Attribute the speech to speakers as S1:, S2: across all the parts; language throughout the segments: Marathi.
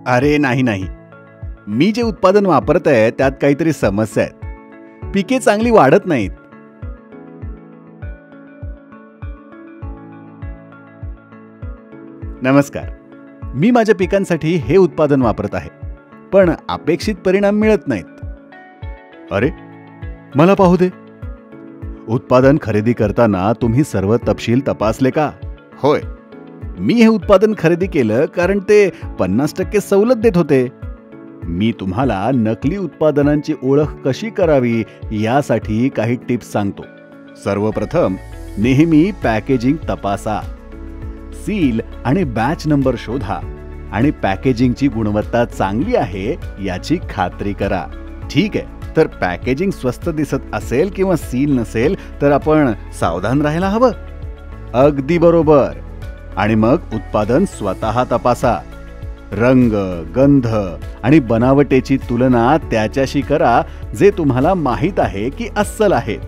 S1: अरे नाही नाही, मी जे उत्पादन वापरत आहे त्यात काहीतरी समस्या आहेत. पिके चांगली वाढत नाहीत. नमस्कार, मी माझ्या पिकांसाठी हे उत्पादन वापरत आहे, पण अपेक्षित परिणाम मिळत नाहीत. अरे, मला पाहू दे. उत्पादन खरेदी करताना तुम्ही सर्व तपशील तपासले का? होय, मी हे उत्पादन खरेदी केलं कारण ते 50% सवलत देत होते. मी तुम्हाला नकली उत्पादनांची ओळख कशी करावी यासाठी काही टिप्स सांगतो. सर्वप्रथम, नेहमी पॅकेजिंग तपासा. सील आणि बॅच नंबर शोधा आणि पॅकेजिंगची गुणवत्ता चांगली आहे याची खात्री करा. ठीक आहे, तर पॅकेजिंग स्वस्त दिसत असेल किंवा सील नसेल तर आपण सावधान राहायला हवं. अगदी बरोबर. आणि मग उत्पादन स्वतः तपासा. रंग, गंध आणि बनावटीची तुलना त्याच्याशी करा जे तुम्हाला माहीत आहे की अस्सल आहेत.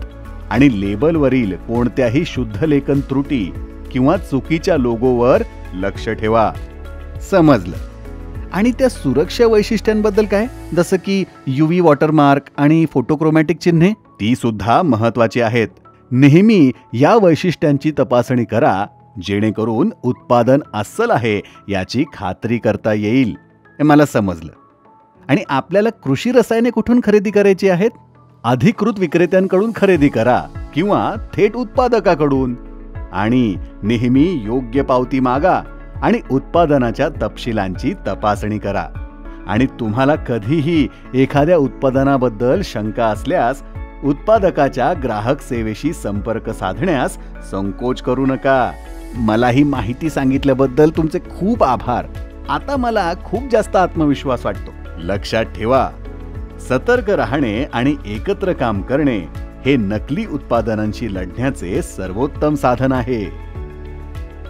S1: आणि लेबलवरील कोणत्याही शुद्धलेखन त्रुटी किंवा चुकीच्या लोगोवर लक्ष ठेवा. समजलं? आणि त्या सुरक्षा वैशिष्ट्यांबद्दल काय, जसं की UV वॉटरमार्क आणि फोटोक्रोमॅटिक चिन्हे, ती सुद्धा महत्वाची आहेत. नेहमी या वैशिष्ट्यांची तपासणी करा जेणेकरून उत्पादन अस्सल आहे याची खात्री करता येईल. हे मला समजलं. आणि आपल्याला कृषी रसायने कुठून खरेदी करायची आहेत? अधिकृत विक्रेत्यांकडून खरेदी करा किंवा थेट उत्पादकाकडून. आणि नेहमी योग्य पावती मागा आणि उत्पादनाच्या तपशिलांची तपासणी करा. आणि तुम्हाला कधीही एखाद्या उत्पादनाबद्दल शंका असल्यास उत्पादकाच्या ग्राहक सेवेशी संपर्क साधण्यास संकोच करू नका. मला ही माहिती सांगितल्याबद्दल तुमचे खूप आभार. आता मला खूप जास्त आत्मविश्वास वाटतो. लक्षात ठेवा, सतर्क राहणे आणि एकत्र काम करणे हे नकली उत्पादनांशी लढण्याचे सर्वोत्तम साधन आहे.